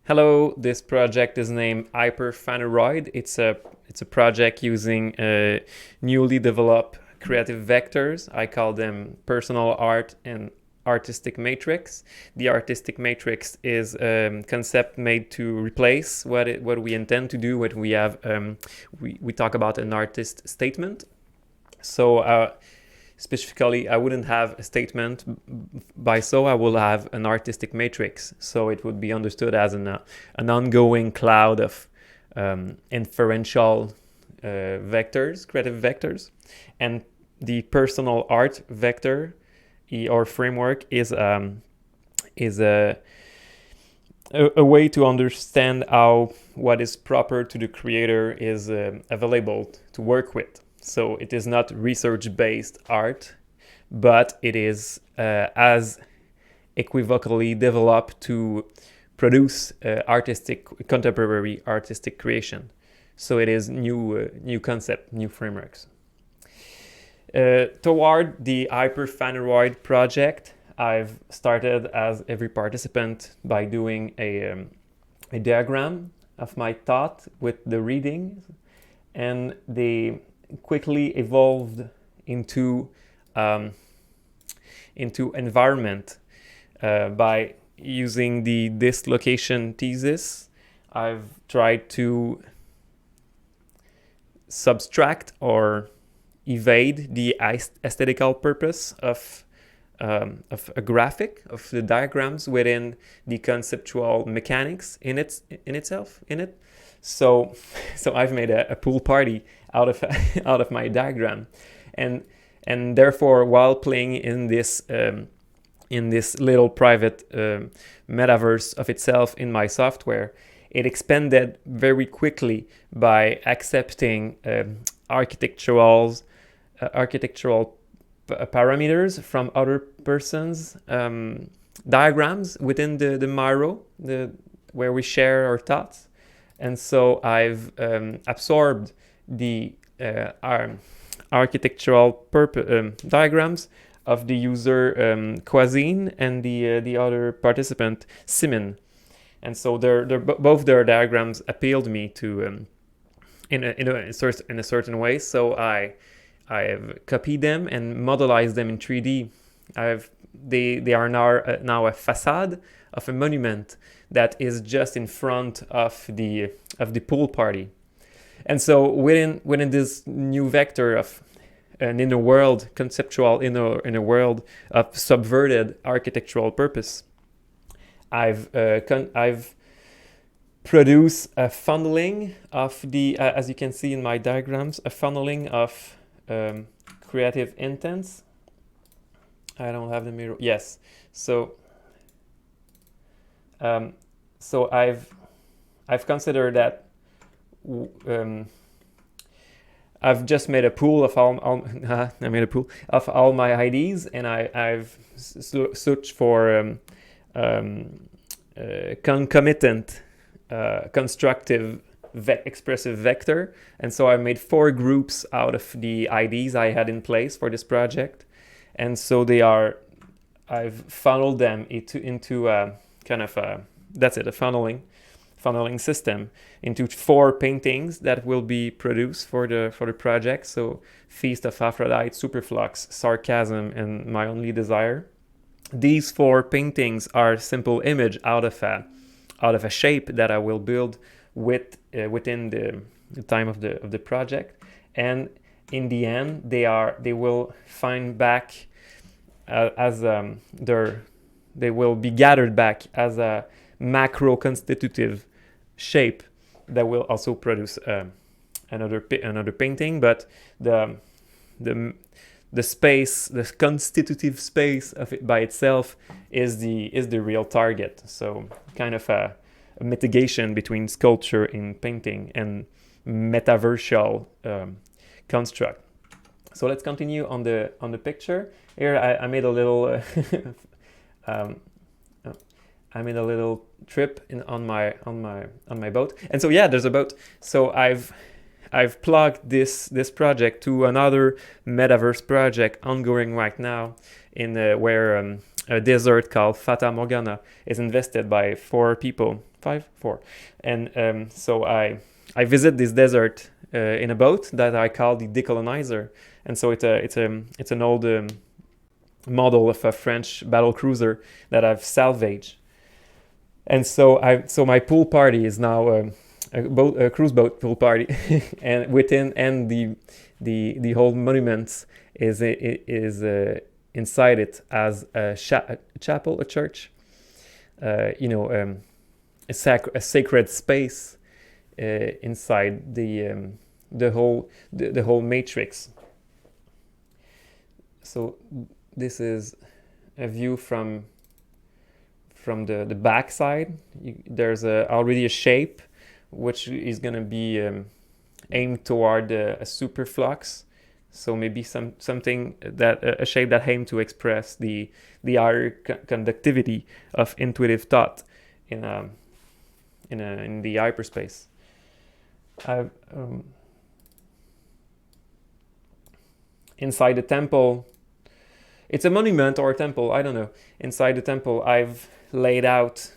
Hello, this project is named Hyperphaneroid. It's a project using newly developed creative vectors. I call them personal art and artistic matrix. The artistic matrix is a concept made to replace what we intend to do. What we have, we talk about an artist statement. So specifically, I wouldn't have a statement. So I will have an artistic matrix. So it would be understood as an ongoing cloud of inferential vectors, creative vectors. And the personal art vector or framework is a way to understand how what is proper to the creator is available to work with. So it is not research-based art, but it is as equivocally developed to produce contemporary artistic creation. So it is new concept, new frameworks. Toward the Hyperphaneroid project, I've started as every participant by doing a diagram of my thought with the reading, and they quickly evolved into environment by using the dislocation thesis. I've tried to subtract or evade the aesthetical purpose of a graphic, of the diagrams within the conceptual mechanics in it. So I've made a pool party out of my diagram, and therefore, while playing in this little private metaverse of itself in my software, it expanded very quickly by accepting architectural parameters from other persons' diagrams within the Miro, where we share our thoughts. And so I've absorbed the architectural diagrams of the user Quasine and the other participant Simon. And so both their diagrams appealed to me to in a certain way. So I have copied them and modelized them in 3D. They are now a facade of a monument that is just in front of the pool party. And so within this new vector of an inner world, conceptual inner world of subverted architectural purpose, I've produced a funneling of the, as you can see in my diagrams, a funneling of creative intents. I don't have the mirror. Yes. So I've considered that I've just made a pool of I made a pool of all my IDs, and I've searched for concomitant constructive expressive vector, and so I made 4 groups out of the IDs I had in place for this project, and so I've funneled them into a kind of a funneling system into 4 paintings that will be produced for the project. So Feast of Aphrodite, Superflux, Sarcasm, and My Only Desire. These 4 paintings are simple image out of a shape that I will build within the time of the project, and in the end they will find back they will be gathered back as a macro constitutive shape that will also produce another painting, but the space, the constitutive space of it by itself is the real target. So kind of a mitigation between sculpture and painting and metaversial construct. So let's continue on the picture. Here I made a little I made a little trip on my boat, and so yeah, there's a boat. So I've plugged this project to another metaverse project ongoing right now, where a desert called Fata Morgana is invested by 4 people, 4, and so I visit this desert in a boat that I call the Decolonizer, and so it's an old model of a French battle cruiser that I've salvaged, and so my pool party is now a cruise boat pool party, and the whole monument is inside it as a chapel, a church, a sacred space inside the whole matrix. So this is a view from the back side. There's already a shape which is going to be aimed toward a superflux. So maybe something that a shape that aimed to express the higher conductivity of intuitive thought in the hyperspace. Inside the temple, it's a monument or a temple, I don't know. Inside the temple, I've laid out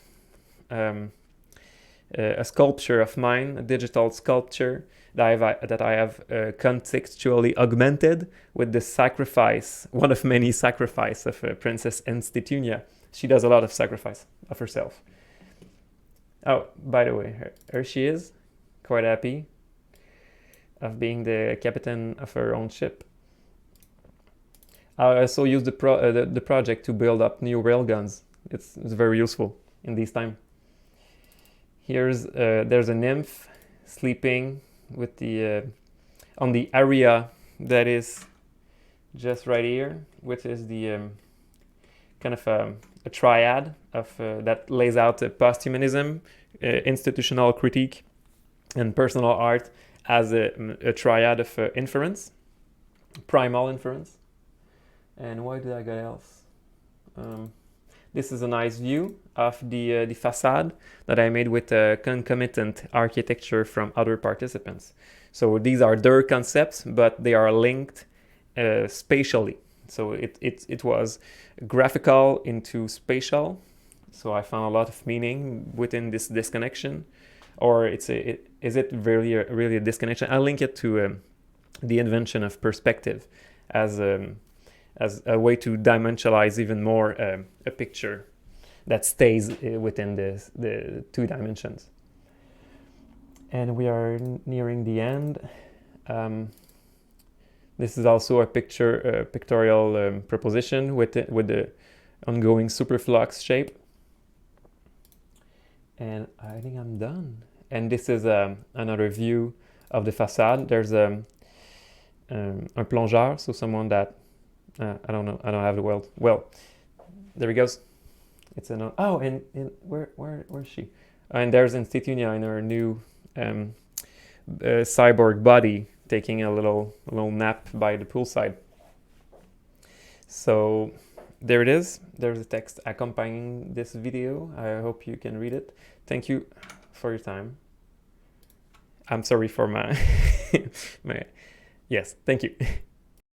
a sculpture of mine, a digital sculpture that I have contextually augmented with the sacrifice, one of many sacrifices of Princess Enstitunia. She does a lot of sacrifice of herself. Oh, by the way, here she is, quite happy of being the captain of her own ship. I also use the project to build up new railguns. It's very useful in these times. There's a nymph sleeping with on the area that is just right here, which is the kind of a triad of that lays out posthumanism, institutional critique, and personal art as a triad of inference, primal inference. And what did I got else? This is a nice view of the facade that I made with concomitant architecture from other participants. So these are their concepts, but they are linked spatially. So it was graphical into spatial. So I found a lot of meaning within this disconnection, or is it really a disconnection? I'll link it to the invention of perspective as a way to dimensionalize even more a picture that stays within the 2 dimensions. And we are nearing the end. This is also a pictorial proposition with the ongoing superflux shape. And I think I'm done. And this is another view of the facade. There's un plongeur, so someone that I don't know. I don't have the word. Well, there he goes. It's an and where's she? And there's Institunia in her new cyborg body taking a little nap by the poolside. So there it is. There's a text accompanying this video. I hope you can read it. Thank you for your time. I'm sorry for my yes. Thank you.